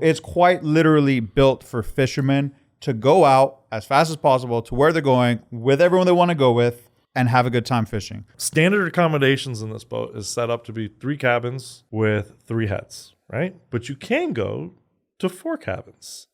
It's quite literally built for fishermen to go out as fast as possible to where they're going with everyone they want to go with and have a good time fishing. Standard accommodations in this boat is set up to be 3 cabins with 3 heads, right? But you can go to 4 cabins.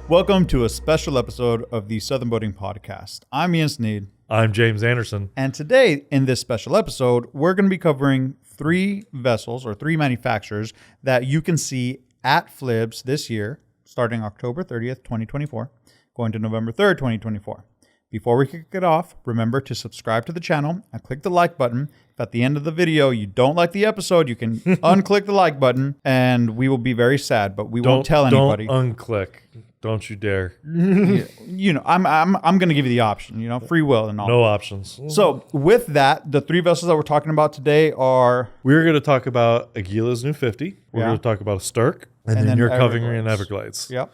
Welcome to a special episode of the Southern Boating Podcast. I'm Ian Sneed. I'm James Anderson. And today, in this special episode, we're going to be covering 3 vessels or 3 manufacturers that you can see at FLIBS this year, starting October 30th, 2024, going to November 3rd, 2024. Before we kick it off, remember to subscribe to the channel and click the like button. If at the end of the video you don't like the episode, you can unclick the like button and we will be very sad, but we won't tell anybody. Don't unclick. Don't you dare. You know, I'm going to give you the option, free will and all. No options. So with that, the 3 vessels that we're talking about today are... We're going to talk about Aquila's new 50. We're going to talk about a Sterk. And then you're covering an Everglades. Yep.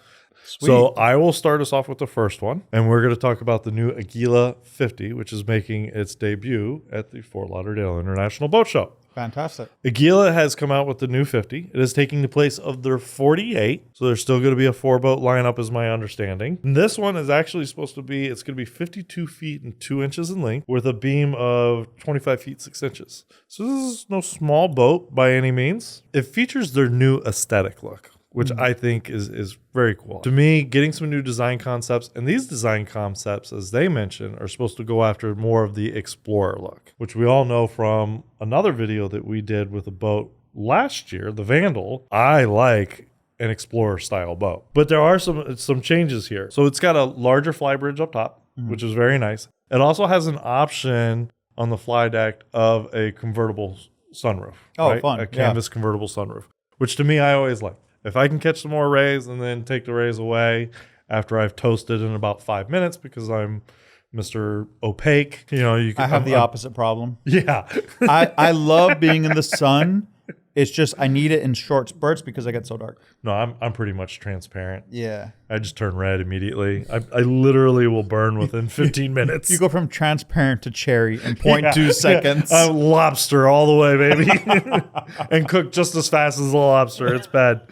Sweet. So I will start us off with the first one. And we're going to talk about the new Aquila 50, which is making its debut at the Fort Lauderdale International Boat Show. Fantastic. Aquila has come out with the new 50. It is taking the place of their 48. So there's still going to be a 4-boat lineup is my understanding. And this one is actually supposed to be, it's going to be 52 feet and 2 inches in length with a beam of 25 feet 6 inches. So this is no small boat by any means. It features their new aesthetic look, which I think is very cool. To me, getting some new design concepts, and these design concepts, as they mentioned, are supposed to go after more of the explorer look, which we all know from another video that we did with a boat last year, the Vandal. I like an explorer style boat, but there are some changes here. So it's got a larger fly bridge up top, which is very nice. It also has an option on the fly deck of a convertible sunroof. Oh, right? fun. A canvas convertible sunroof, which to me, I always like. If I can catch some more rays and then take the rays away after I've toasted in about 5 minutes because I'm Mr. Opaque, I have the opposite problem. Yeah. I love being in the sun. It's just I need it in short spurts because I get so dark. No, I'm pretty much transparent. Yeah. I just turn red immediately. I literally will burn within 15 minutes. You go from transparent to cherry in 0.2 seconds. Lobster all the way, baby. And cook just as fast as the lobster. It's bad.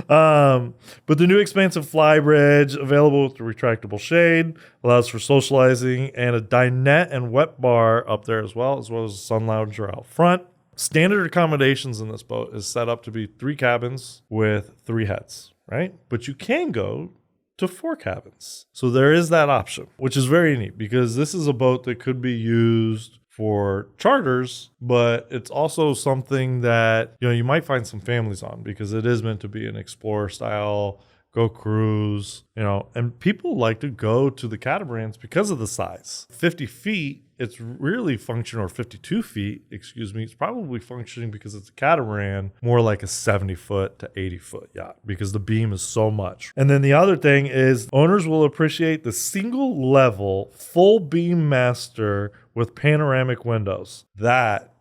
But the new expansive fly bridge, available with the retractable shade, allows for socializing and a dinette and wet bar up there as well as a sun lounger out front. Standard accommodations in this boat is set up to be 3 cabins with 3 heads, right? But you can go to 4 cabins. So there is that option, which is very neat because this is a boat that could be used for charters, but it's also something that, you might find some families on because it is meant to be an explorer style, go cruise, and people like to go to the catamarans because of the size. 50 feet, it's really functioning, or 52 feet, it's probably functioning because it's a catamaran, more like a 70-foot to 80-foot yacht because the beam is so much. And then the other thing is owners will appreciate the single level full beam master with panoramic windows. That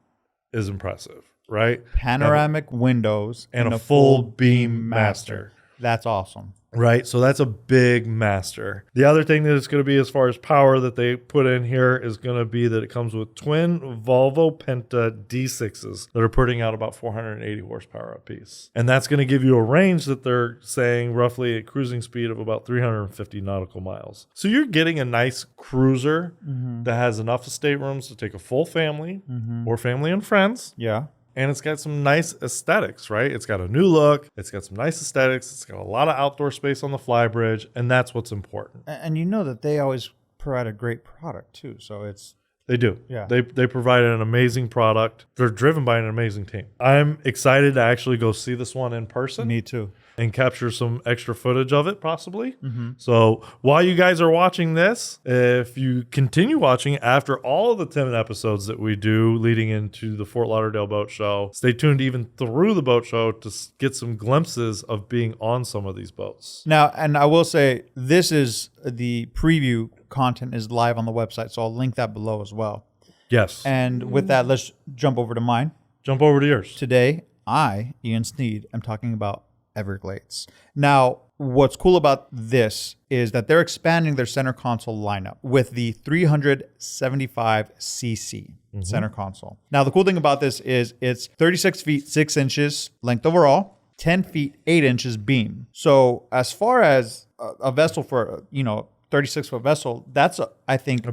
is impressive, right? Panoramic windows and a full beam master. That's awesome. Right, so that's a big master. The other thing that it's going to be as far as power that they put in here is going to be that it comes with twin Volvo Penta D6s that are putting out about 480 horsepower apiece. And that's going to give you a range that they're saying roughly a cruising speed of about 350 nautical miles. So you're getting a nice cruiser that has enough staterooms to take a full family or family and friends. Yeah. And it's got some nice aesthetics, right? It's got a new look. It's got some nice aesthetics. It's got a lot of outdoor space on the fly bridge. And that's what's important. And you know that they always provide a great product, too. So it's... They do. Yeah. They provide an amazing product. They're driven by an amazing team. I'm excited to actually go see this one in person. Me too. And capture some extra footage of it, possibly. So while you guys are watching this, if you continue watching after all of the 10 episodes that we do leading into the Fort Lauderdale Boat Show, stay tuned even through the boat show to get some glimpses of being on some of these boats. Now, and I will say, this is the preview content is live on the website, so I'll link that below as well. Yes. And with that, let's jump over to mine. Jump over to yours. Today, I, Ian Sneed, am talking about Everglades. Now, what's cool about this is that they're expanding their center console lineup with the 375cc center console. Now, the cool thing about this is it's 36 feet 6 inches length overall, 10 feet 8 inches beam. So as far as a vessel for 36-foot vessel, that's I think a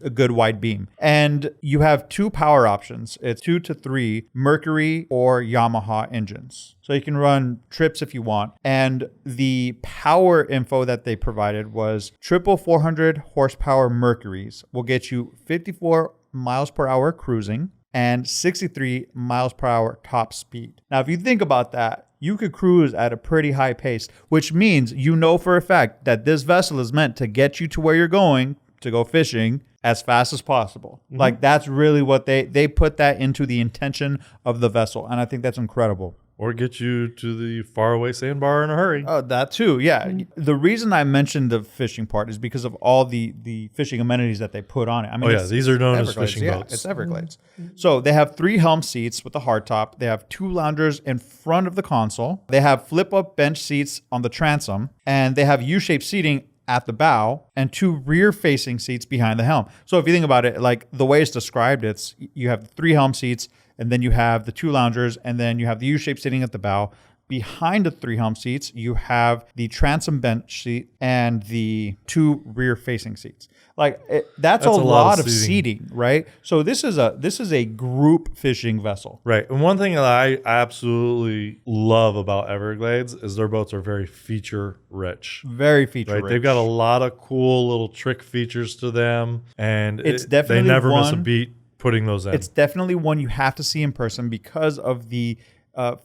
good wide beam. And you have 2 power options. It's 2 to 3 Mercury or Yamaha engines. So you can run trips if you want. And the power info that they provided was triple 400 horsepower Mercuries will get you 54 miles per hour cruising and 63 miles per hour top speed. Now, if you think about that, you could cruise at a pretty high pace, which means you know for a fact that this vessel is meant to get you to where you're going to go fishing as fast as possible. Like, that's really what they put that into the intention of the vessel. And I think that's incredible. Or get you to the faraway sandbar in a hurry. That too, yeah. The reason I mentioned the fishing part is because of all the fishing amenities that they put on it. I mean, these are known as fishing boats. It's Everglades. So they have 3 helm seats with the hardtop. They have 2 loungers in front of the console. They have flip-up bench seats on the transom. And they have U-shaped seating at the bow and 2 rear-facing seats behind the helm. So if you think about it, like the way it's described, it's you have 3 helm seats, and then you have the 2 loungers, and then you have the U-shape sitting at the bow. Behind the 3 helm seats, you have the transom bench seat and the 2 rear-facing seats. Like that's a lot of seating, right? So this is a group fishing vessel, right? And one thing that I absolutely love about Everglades is their boats are very feature rich, very feature rich. They've got a lot of cool little trick features to them, and definitely they never miss a beat putting those in. It's definitely one you have to see in person because of the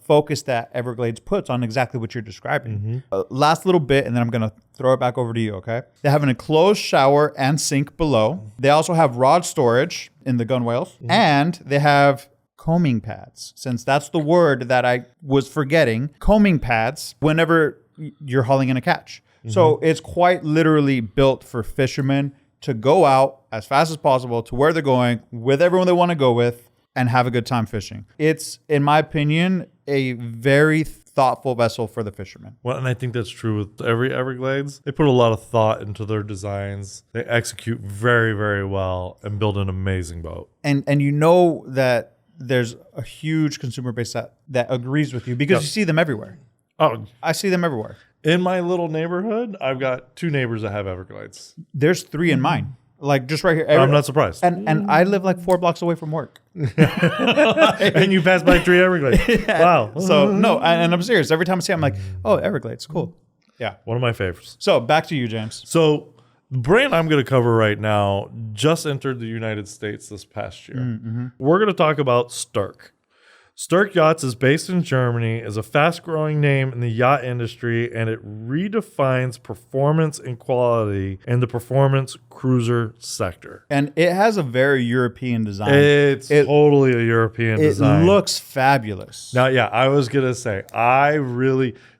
focus that Everglades puts on exactly what you're describing. Last little bit, and then I'm going to throw it back over to you, okay? They have an enclosed shower and sink below. They also have rod storage in the gunwales, and they have combing pads, since that's the word that I was forgetting. Combing pads whenever you're hauling in a catch. So it's quite literally built for fishermen to go out as fast as possible to where they're going with everyone they want to go with and have a good time fishing. It's, in my opinion, a very thoughtful vessel for the fishermen. Well, and I think that's true with every Everglades. They put a lot of thought into their designs. They execute very, very well and build an amazing boat. And you know that there's a huge consumer base that agrees with you because you see them everywhere. Oh, I see them everywhere. In my little neighborhood, I've got 2 neighbors that have Everglades. There's 3 in mine. Like just right here. I'm not surprised. And I live like 4 blocks away from work. And you pass by 3 Everglades. Wow. So no, and I'm serious. Every time I see it, I'm like, oh, Everglades, cool. Yeah. One of my favorites. So back to you, James. So the brand I'm going to cover right now just entered the United States this past year. We're going to talk about Sterk. Sterk Yachts is based in Germany, is a fast-growing name in the yacht industry, and it redefines performance and quality in the performance cruiser sector. And it has a very European design. It's totally a European design. It looks fabulous. Now, yeah, I was going to say,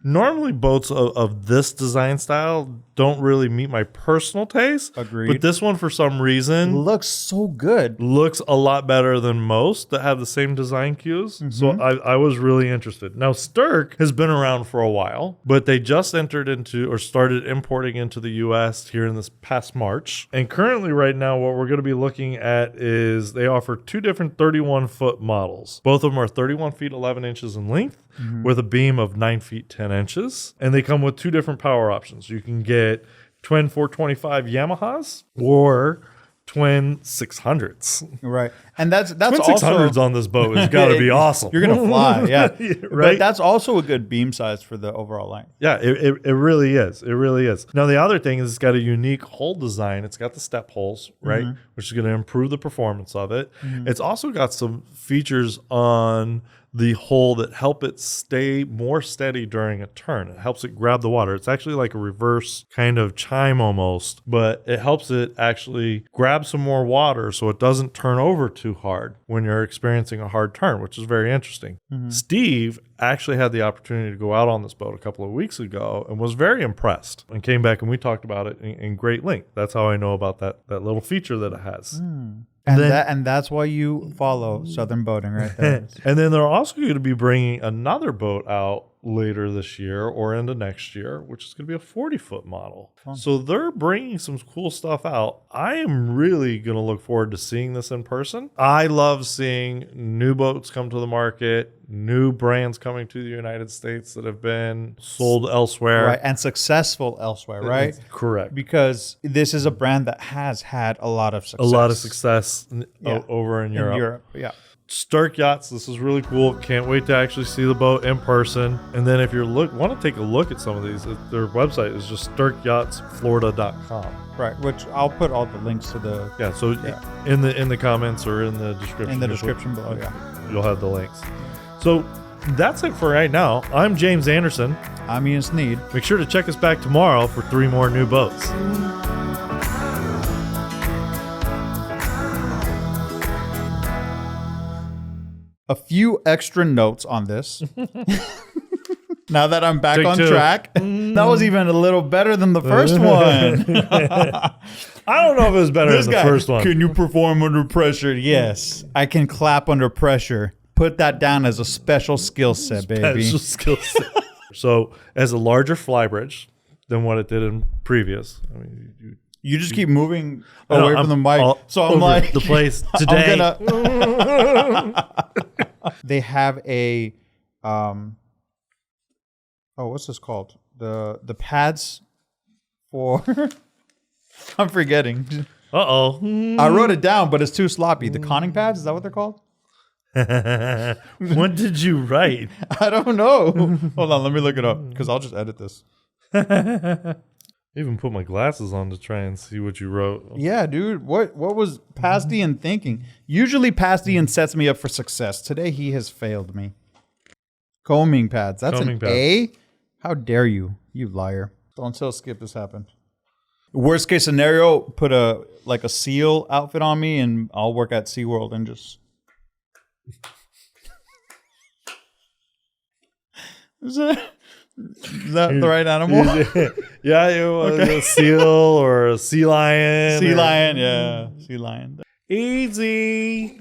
normally boats of this design style don't really meet my personal taste. Agreed. But this one, for some reason, looks so good. Looks a lot better than most that have the same design cues. So I was really interested. Now, Sterk has been around for a while, but they just entered into or started importing into the U.S. here in this past March. And currently right now, what we're going to be looking at is they offer 2 different 31-foot models. Both of them are 31 feet 11 inches in length with a beam of 9 feet 10 inches. And they come with 2 different power options. You can get twin 425 Yamahas or twin 600s. Right. And that's twin also 600s on this boat has got to be awesome. You're going to fly, yeah. Right? But that's also a good beam size for the overall length. Yeah, it really is. It really is. Now, the other thing is it's got a unique hull design. It's got the step holes, right? Which is going to improve the performance of it. It's also got some features on the hull that help it stay more steady during a turn. It helps it grab the water. It's actually like a reverse kind of chime almost, but it helps it actually grab some more water so it doesn't turn over too hard when you're experiencing a hard turn, which is very interesting. Steve actually had the opportunity to go out on this boat a couple of weeks ago and was very impressed and came back and we talked about it in great length. That's how I know about that little feature that it has. And that's why you follow Southern Boating right there. And then they're also going to be bringing another boat out later this year or into next year, which is going to be a 40-foot model. Fun. So they're bringing some cool stuff out. I am really going to look forward to seeing this in person. I love seeing new boats come to the market, new brands coming to the United States that have been sold elsewhere. Right, and successful elsewhere, right? Correct. Because this is a brand that has had a lot of success. A lot of success Yeah. over in in Europe. Europe. Yeah. Sterk Yachts, this is really cool. Can't wait to actually see the boat in person. And then if you want to take a look at some of these, their website is just sterkyahtsflorida.com. Right, which I'll put all the links to the In the comments or in the description. in the description below. Yeah. You'll have the links. So that's it for right now. I'm James Anderson. I'm Ian Sneed. Make sure to check us back tomorrow for 3 more new boats. A few extra notes on this. Now that I'm back Take on 2. track, that was even a little better than the first one. I don't know if it was better This than the guy, first one. can you perform under pressure? Yes, I can clap under pressure. Put that down as a special skill set, baby. Special skill set. So, as a larger flybridge than what it did in previous, I mean, You just keep moving I know, away from the mic. So I'm over like, the place today. they have a, what's this called? The pads for, I'm forgetting. I wrote it down, but it's too sloppy. The conning pads, is that what they're called? What did you write? I don't know. Hold on, let me look it up because I'll just edit this. I even put my glasses on to try and see what you wrote. Yeah, dude. What was Pastian thinking? Usually Pastian sets me up for success. Today he has failed me. Combing pads. That's Combing an pads. A? How dare you, you liar. Don't tell Skip this happened. Worst case scenario, put a SEAL outfit on me and I'll work at SeaWorld and just... Is that the right animal? Yeah, a seal or a sea lion. Sea lion, yeah. Sea lion. Easy.